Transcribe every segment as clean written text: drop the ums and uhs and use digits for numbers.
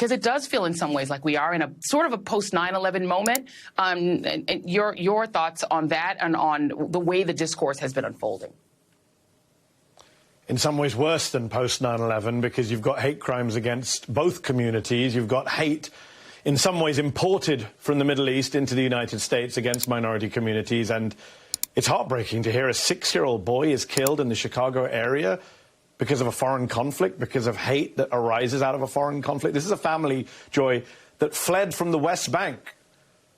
Because it does feel in some ways like we are in a sort of a post 9/11 moment. And your thoughts on that and on the way the discourse has been unfolding? In some ways worse than post 9/11, because you've got hate crimes against both communities. You've got hate in some ways imported from the Middle East into the United States against minority communities. And it's heartbreaking to hear a 6-year-old boy is killed in the Chicago area because of a foreign conflict, because of hate that arises out of a foreign conflict. This is a family, Joy, that fled from the West Bank,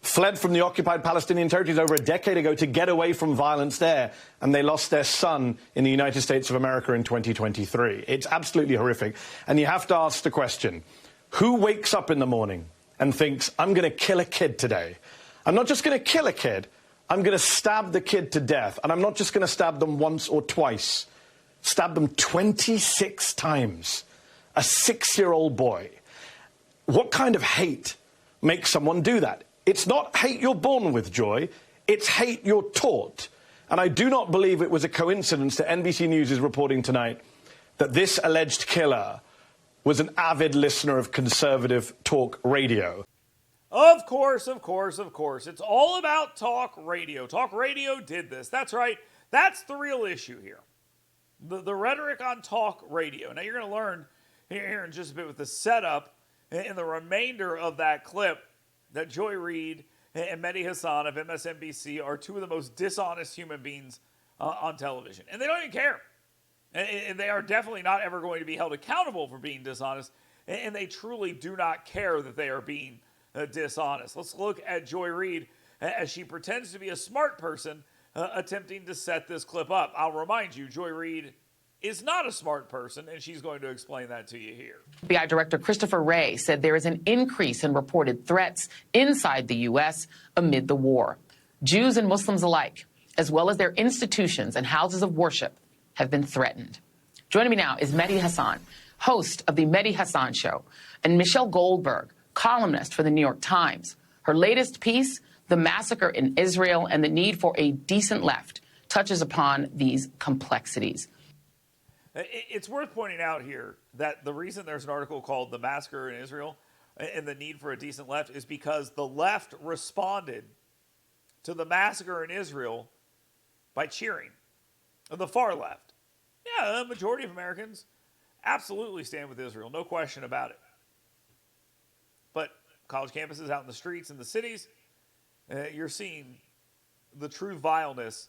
fled from the occupied Palestinian territories over a decade ago to get away from violence there, and they lost their son in the United States of America in 2023. It's absolutely horrific. And you have to ask the question, who wakes up in the morning and thinks, I'm going to kill a kid today? I'm not just going to kill a kid, I'm going to stab the kid to death. And I'm not just going to stab them once or twice, stab them 26 times. A 6-year-old boy. What kind of hate makes someone do that? It's not hate you're born with, Joy. It's hate you're taught. And I do not believe it was a coincidence that NBC News is reporting tonight that this alleged killer was an avid listener of conservative talk radio. Of course, of course, of course. It's all about talk radio. Talk radio did this. That's right. That's the real issue here. The rhetoric on talk radio. Now, you're going to learn here in just a bit with the setup in the remainder of that clip that Joy Reid and Medhi Hasan of MSNBC are two of the most dishonest human beings on television. And they don't even care. And they are definitely not ever going to be held accountable for being dishonest. And they truly do not care that they are being dishonest. Let's look at Joy Reid as she pretends to be a smart person attempting to set this clip up. I'll remind you, Joy Reid is not a smart person, and she's going to explain that to you here. FBI Director Christopher Wray said there is an increase in reported threats inside the U.S. amid the war. Jews and Muslims alike, as well as their institutions and houses of worship, have been threatened. Joining me now is Medhi Hasan, host of the Medhi Hasan Show, and Michelle Goldberg, columnist for the New York Times. Her latest piece, The Massacre in Israel and the Need for a Decent Left, touches upon these complexities. It's worth pointing out here that the reason there's an article called The Massacre in Israel and the Need for a Decent Left is because the left responded to the massacre in Israel by cheering. The far left. Yeah, the majority of Americans absolutely stand with Israel, no question about it. But college campuses out in the streets in the cities, you're seeing the true vileness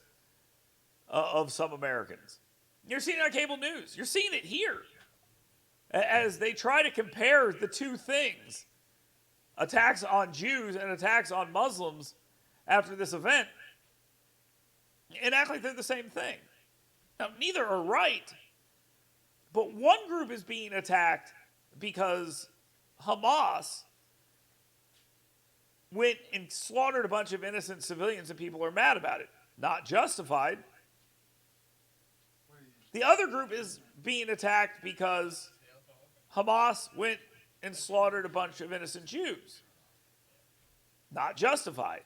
of some Americans. You're seeing it on cable news. You're seeing it here as they try to compare the two things, attacks on Jews and attacks on Muslims after this event, and act like they're the same thing. Now, neither are right, but one group is being attacked because Hamas went and slaughtered a bunch of innocent civilians and people are mad about it. Not justified. The other group is being attacked because Hamas went and slaughtered a bunch of innocent Jews. Not justified.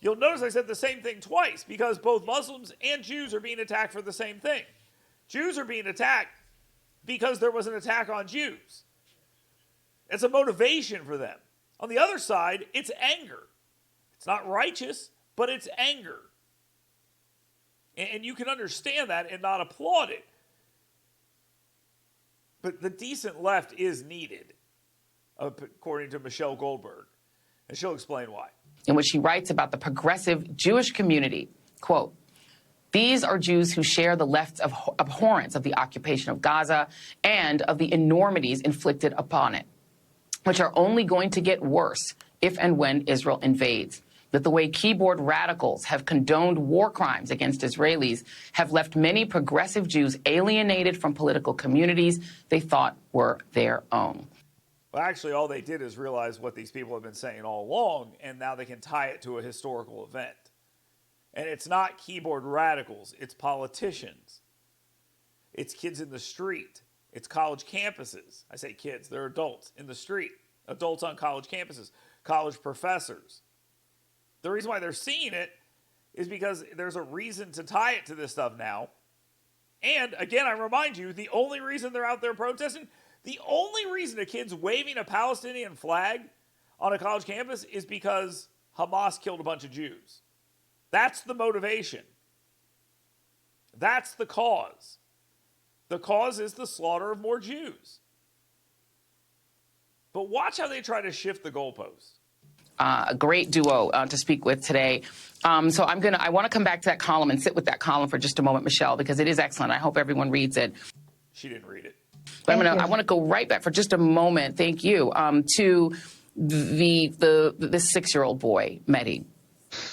You'll notice I said the same thing twice because both Muslims and Jews are being attacked for the same thing. Jews are being attacked because there was an attack on Jews. It's a motivation for them. On the other side, it's anger. It's not righteous, but it's anger. And you can understand that and not applaud it. But the decent left is needed, according to Michelle Goldberg. And she'll explain why. In which she writes about the progressive Jewish community, quote, "These are Jews who share the left's abhorrence of the occupation of Gaza and of the enormities inflicted upon it, which are only going to get worse if and when Israel invades. That the way keyboard radicals have condoned war crimes against Israelis have left many progressive Jews alienated from political communities they thought were their own." Well, actually, all they did is realize what these people have been saying all along, and now they can tie it to a historical event. And it's not keyboard radicals, it's politicians. It's kids in the street. It's college campuses. I say kids, they're adults in the street. Adults on college campuses. College professors. The reason why they're seeing it is because there's a reason to tie it to this stuff now. And, again, I remind you, the only reason they're out there protesting, The only reason a kid's waving a Palestinian flag on a college campus is because Hamas killed a bunch of Jews. That's the motivation. That's the cause. The cause is the slaughter of more Jews. But watch how they try to shift the goalposts. A great duo to speak with today. So I want to come back to that column and sit with that column for just a moment, Michelle, because it is excellent. I hope everyone reads it. She didn't read it. But I want to go right back for just a moment. Thank you to this 6-year-old boy, Medhi.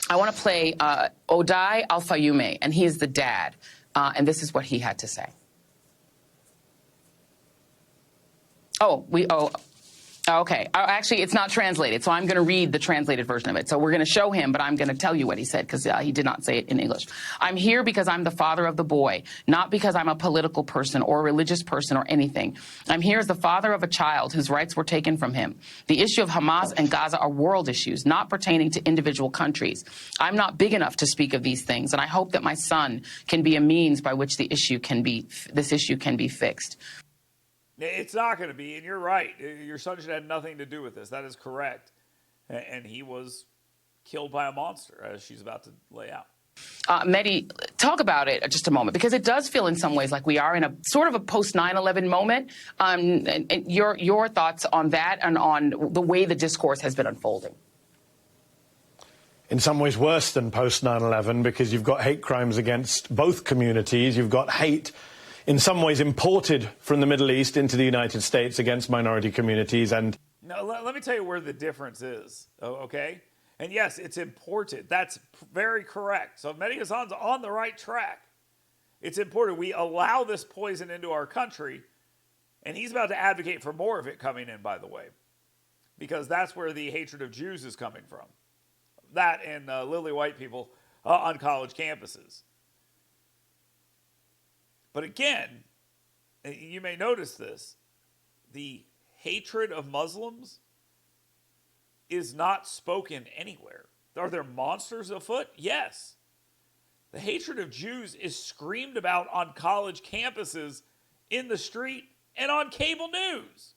I want to play Odai Al-Fayoume, and he is the dad. And this is what he had to say. Okay. Actually, it's not translated, so I'm going to read the translated version of it. So we're going to show him, but I'm going to tell you what he said because he did not say it in English. I'm here because I'm the father of the boy, not because I'm a political person or a religious person or anything. I'm here as the father of a child whose rights were taken from him. The issue of Hamas and Gaza are world issues, not pertaining to individual countries. I'm not big enough to speak of these things, and I hope that my son can be a means by which this issue can be fixed. It's not going to be, and you're right. Your son should have nothing to do with this. That is correct. And he was killed by a monster, as she's about to lay out. Medhi, talk about it just a moment, because it does feel in some ways like we are in a sort of a post-9/11 moment. And your thoughts on that and on the way the discourse has been unfolding. In some ways worse than post-9/11, because you've got hate crimes against both communities. You've got hate in some ways imported from the Middle East into the United States against minority communities. And now, let me tell you where the difference is, okay? And yes, it's imported. That's very correct. So Medhi Hasan's on the right track. It's imported. We allow this poison into our country, and he's about to advocate for more of it coming in, by the way, because that's where the hatred of Jews is coming from. That and lily white people on college campuses. But again, you may notice this, the hatred of Muslims is not spoken anywhere. Are there monsters afoot? Yes. The hatred of Jews is screamed about on college campuses, in the street, and on cable news.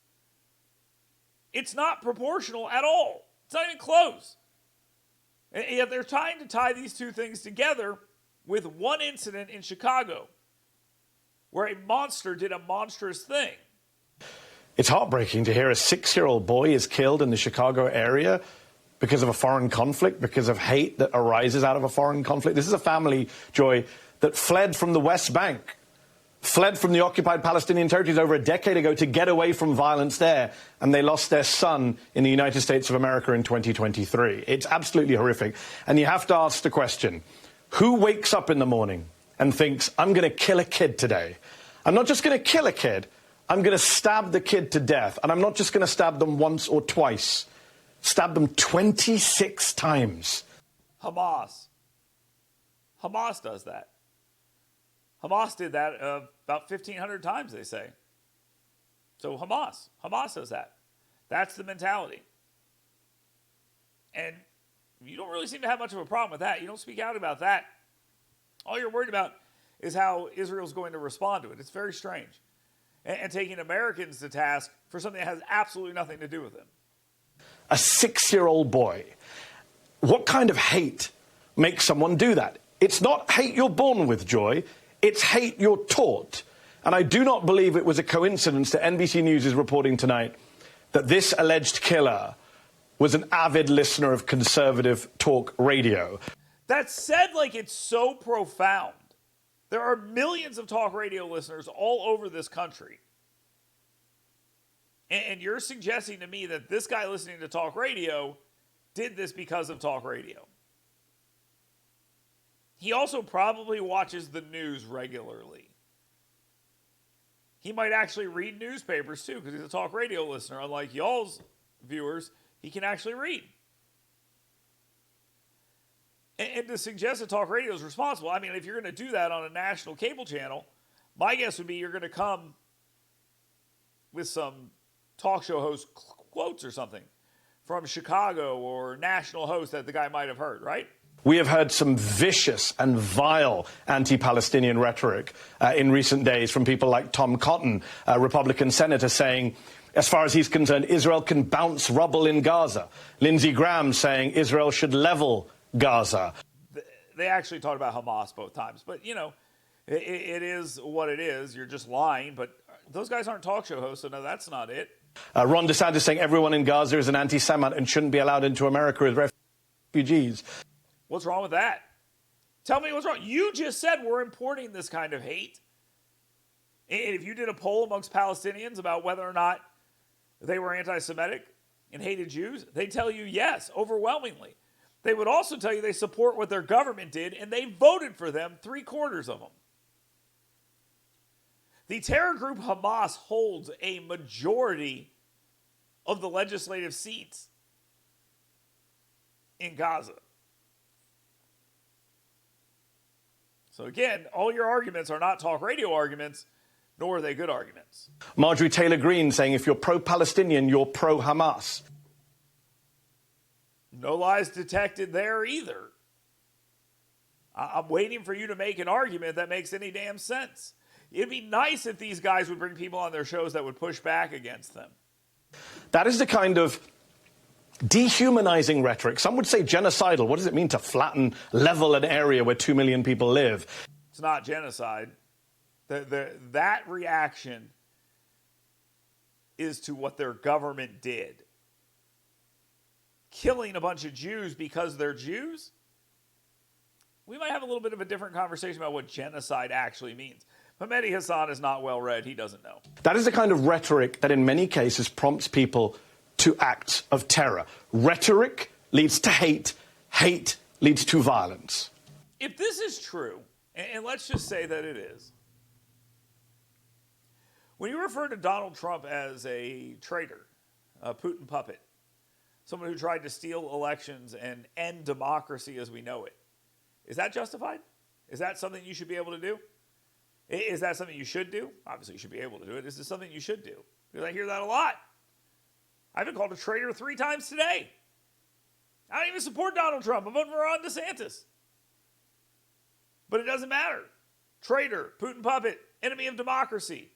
It's not proportional at all. It's not even close. And yet they're trying to tie these two things together with one incident in Chicago, where a monster did a monstrous thing. It's heartbreaking to hear a 6-year-old boy is killed in the Chicago area because of a foreign conflict, because of hate that arises out of a foreign conflict. This is a family, Joy, that fled from the West Bank, fled from the occupied Palestinian territories over a decade ago to get away from violence there, and they lost their son in the United States of America in 2023. It's absolutely horrific. And you have to ask the question, who wakes up in the morning and thinks, I'm going to kill a kid today? I'm not just going to kill a kid, I'm going to stab the kid to death. And I'm not just going to stab them once or twice, stab them 26 times. Hamas does that. Hamas did that about 1,500 times, they say. So Hamas does that. That's the mentality. And you don't really seem to have much of a problem with that. You don't speak out about that. All you're worried about is how Israel's going to respond to it. It's very strange. And taking Americans to task for something that has absolutely nothing to do with them. A 6-year-old boy. What kind of hate makes someone do that? It's not hate you're born with, Joy. It's hate you're taught. And I do not believe it was a coincidence that NBC News is reporting tonight that this alleged killer was an avid listener of conservative talk radio. That's said like it's so profound. There are millions of talk radio listeners all over this country. And you're suggesting to me that this guy listening to talk radio did this because of talk radio. He also probably watches the news regularly. He might actually read newspapers too, because he's a talk radio listener. Unlike y'all's viewers, he can actually read. And to suggest that talk radio is responsible, I mean, if you're going to do that on a national cable channel, my guess would be you're going to come with some talk show host quotes or something from Chicago or national host that the guy might have heard, right? We have heard some vicious and vile anti-Palestinian rhetoric in recent days from people like Tom Cotton, a Republican senator, saying, as far as he's concerned, Israel can bounce rubble in Gaza. Lindsey Graham saying Israel should level Gaza. They actually talked about Hamas both times. But, you know, it is what it is. You're just lying. But those guys aren't talk show hosts, so no, that's not it. Ron DeSantis saying everyone in Gaza is an anti-Semite and shouldn't be allowed into America as refugees. What's wrong with that? Tell me what's wrong. You just said we're importing this kind of hate. And if you did a poll amongst Palestinians about whether or not they were anti-Semitic and hated Jews, they'd tell you yes, overwhelmingly. They would also tell you they support what their government did, and they voted for them, 3/4 of them. The terror group Hamas holds a majority of the legislative seats in Gaza. So again, all your arguments are not talk radio arguments, nor are they good arguments. Marjorie Taylor Greene saying if you're pro-Palestinian, you're pro-Hamas. No lies detected there either. I'm waiting for you to make an argument that makes any damn sense. It'd be nice if these guys would bring people on their shows that would push back against them. That is the kind of dehumanizing rhetoric. Some would say genocidal. What does it mean to flatten, level an area where 2 million people live? It's not genocide. That reaction is to what their government did. Killing a bunch of Jews because they're Jews? We might have a little bit of a different conversation about what genocide actually means. But Medhi Hasan is not well read. He doesn't know. That is the kind of rhetoric that in many cases prompts people to acts of terror. Rhetoric leads to hate. Hate leads to violence. If this is true, and let's just say that it is, when you refer to Donald Trump as a traitor, a Putin puppet, someone who tried to steal elections and end democracy as we know it, is that justified? Is that something you should be able to do? Is that something you should do? Obviously, you should be able to do it. Is this something you should do? Because I hear that a lot. I've been called a traitor 3 times today. I don't even support Donald Trump. I'm voting for Ron DeSantis. But it doesn't matter. Traitor, Putin puppet, enemy of democracy.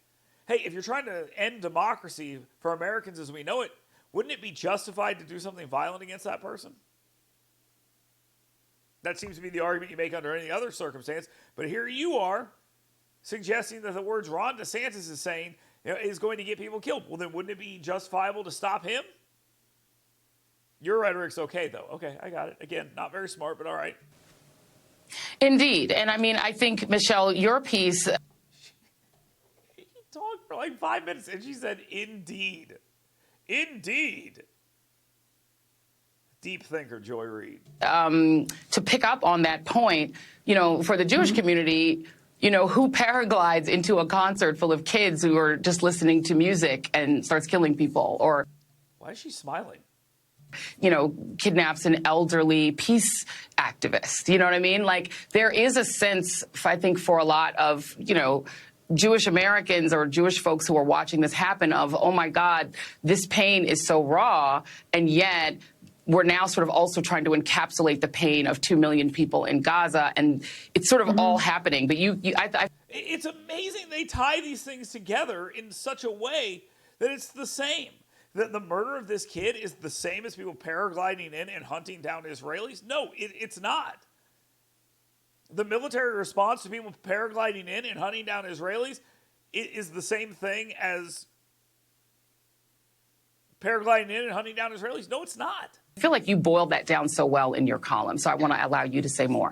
Hey, if you're trying to end democracy for Americans as we know it, wouldn't it be justified to do something violent against that person? That seems to be the argument you make under any other circumstance. But here you are suggesting that the words Ron DeSantis is saying is going to get people killed. Well, then wouldn't it be justifiable to stop him? Your rhetoric's okay, though. Okay, I got it. Again, not very smart, but all right. Indeed. And I mean, I think, Michelle, your piece... He talked for like 5 minutes, and she said, indeed. Indeed. Deep thinker, Joy Reid. To pick up on that point, you know, for the Jewish community... You know, who paraglides into a concert full of kids who are just listening to music and starts killing people? Or, why is she smiling? You know, kidnaps an elderly peace activist. You know what I mean? Like, there is a sense, I think, for a lot of, you know, Jewish Americans or Jewish folks who are watching this happen of, oh, my God, this pain is so raw, and yet we're now sort of also trying to encapsulate the pain of 2 million people in Gaza, and it's sort of all happening. But it's amazing they tie these things together in such a way that it's the same. That the murder of this kid is the same as people paragliding in and hunting down Israelis? No, it's not. The military response to people paragliding in and hunting down Israelis is the same thing as paragliding in and hunting down Israelis? No, it's not. I feel like you boiled that down so well in your column, so I want to allow you to say more.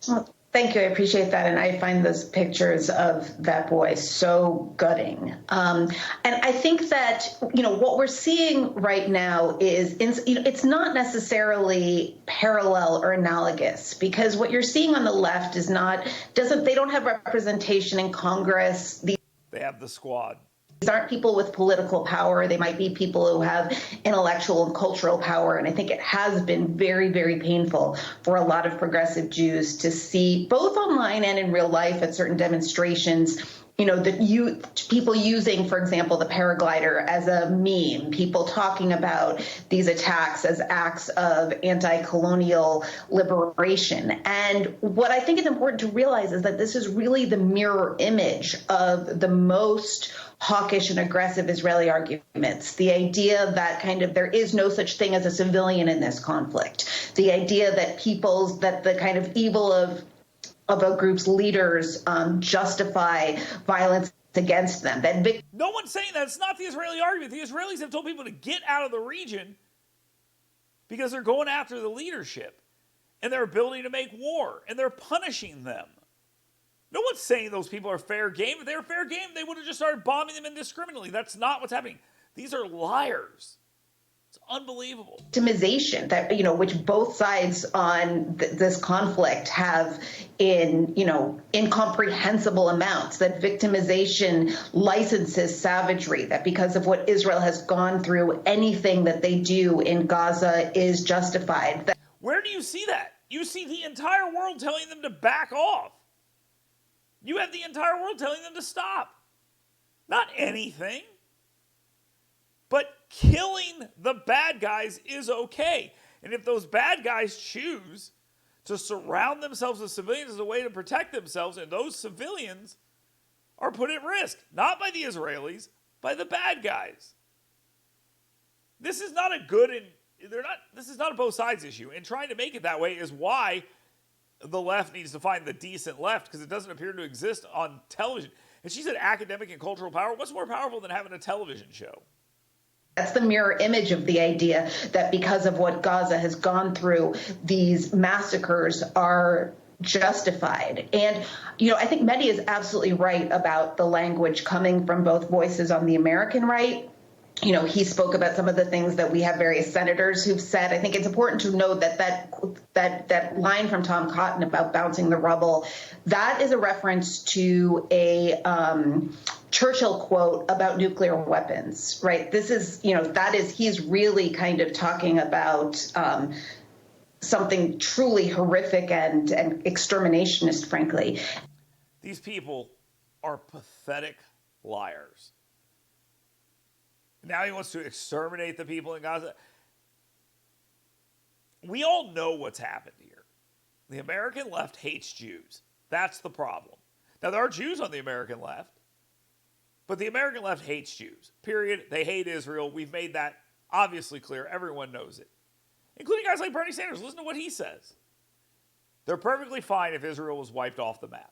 Well, thank you. I appreciate that. And I find those pictures of that boy so gutting. And I think that, you know, what we're seeing right now is, it's not necessarily parallel or analogous, because what you're seeing on the left is they don't have representation in Congress. They have the squad. These aren't people with political power. They might be people who have intellectual and cultural power. And I think it has been very, very painful for a lot of progressive Jews to see, both online and in real life at certain demonstrations, people using, for example, the paraglider as a meme, people talking about these attacks as acts of anti-colonial liberation. And what I think is important to realize is that this is really the mirror image of the most hawkish and aggressive Israeli arguments. The idea that there is no such thing as a civilian in this conflict. The idea that the kind of evil of a group's leaders justify violence against them. No one's saying that. It's not the Israeli argument. The Israelis have told people to get out of the region because they're going after the leadership and their ability to make war, and they're punishing them. No one's saying those people are fair game. If they were fair game, they would have just started bombing them indiscriminately. That's not what's happening. These are liars. It's unbelievable. Victimization that, which both sides on this conflict have in incomprehensible amounts, that victimization licenses savagery, that because of what Israel has gone through, anything that they do in Gaza is justified. Where do you see that? You see the entire world telling them to back off. You have the entire world telling them to stop. Not anything. But killing the bad guys is okay. And if those bad guys choose to surround themselves with civilians as a way to protect themselves, and those civilians are put at risk, not by the Israelis, by the bad guys. This is not a this is not a both sides issue. And trying to make it that way is why the left needs to find the decent left, because it doesn't appear to exist on television. And she said academic and cultural power. What's more powerful than having a television show? That's the mirror image of the idea that because of what Gaza has gone through, these massacres are justified. And, I think Medhi is absolutely right about the language coming from both voices on the American right. He spoke about some of the things that we have various senators who've said. I think it's important to note that line from Tom Cotton about bouncing the rubble, that is a reference to a Churchill quote about nuclear weapons, right? This is, he's really kind of talking about something truly horrific and exterminationist, frankly. These people are pathetic liars. Now he wants to exterminate the people in Gaza. We all know what's happened here. The American left hates Jews. That's the problem. Now, there are Jews on the American left, but the American left hates Jews, period. They hate Israel. We've made that obviously clear. Everyone knows it, including guys like Bernie Sanders. Listen to what he says. They're perfectly fine if Israel was wiped off the map.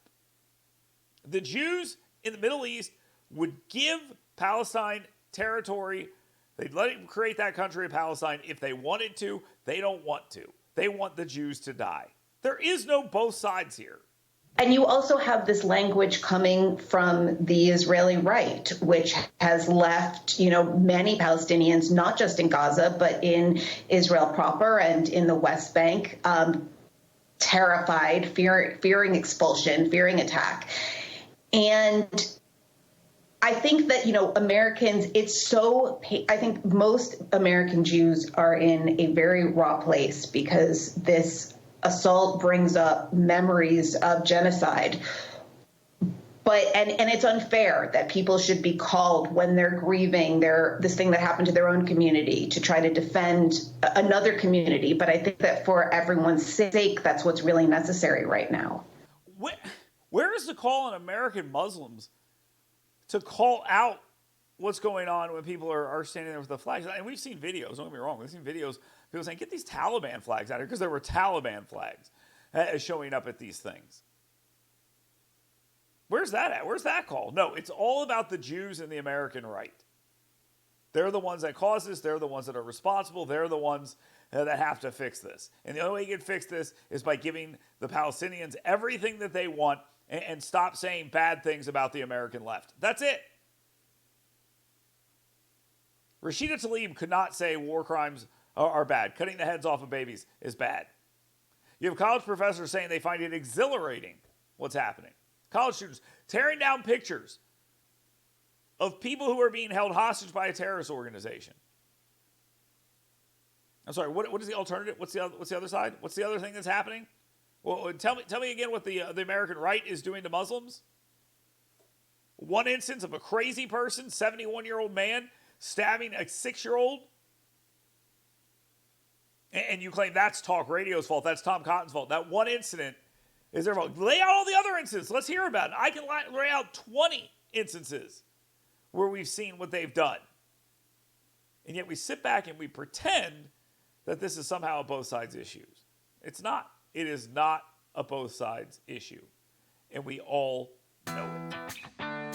The Jews in the Middle East would give Palestine territory. They'd let him create that country of Palestine if they wanted to. They don't want to. They want the Jews to die. There is no both sides here. And you also have this language coming from the Israeli right, which has left, many Palestinians, not just in Gaza, but in Israel proper and in the West Bank, terrified, fearing expulsion, fearing attack. And I think that, Americans, I think most American Jews are in a very raw place because this assault brings up memories of genocide. And it's unfair that people should be called when they're grieving this thing that happened to their own community to try to defend another community. But I think that for everyone's sake, that's what's really necessary right now. Where is the call on American Muslims to call out what's going on when people are standing there with the flags? And we've seen videos, don't get me wrong, we've seen videos, people saying, get these Taliban flags out here, because there were Taliban flags showing up at these things. Where's that at? Where's that call? No, it's all about the Jews and the American right. They're the ones that caused this. They're the ones that are responsible. They're the ones that have to fix this. And the only way you can fix this is by giving the Palestinians everything that they want and stop saying bad things about the American left. That's it. Rashida Tlaib could not say war crimes are bad. Cutting the heads off of babies is bad. You have college professors saying they find it exhilarating what's happening. College students tearing down pictures of people who are being held hostage by a terrorist organization. I'm sorry, what is the alternative? What's the other side? What's the other thing that's happening? Well, tell me again what the American right is doing to Muslims. one instance of a crazy person, 71-year-old man, stabbing a 6-year-old, and you claim that's talk radio's fault, that's Tom Cotton's fault. That one incident is their fault. Lay out all the other incidents. Let's hear about it. I can lay out 20 instances where we've seen what they've done. And yet we sit back and we pretend that this is somehow a both sides issue. It's not. It is not a both sides issue. And we all know it.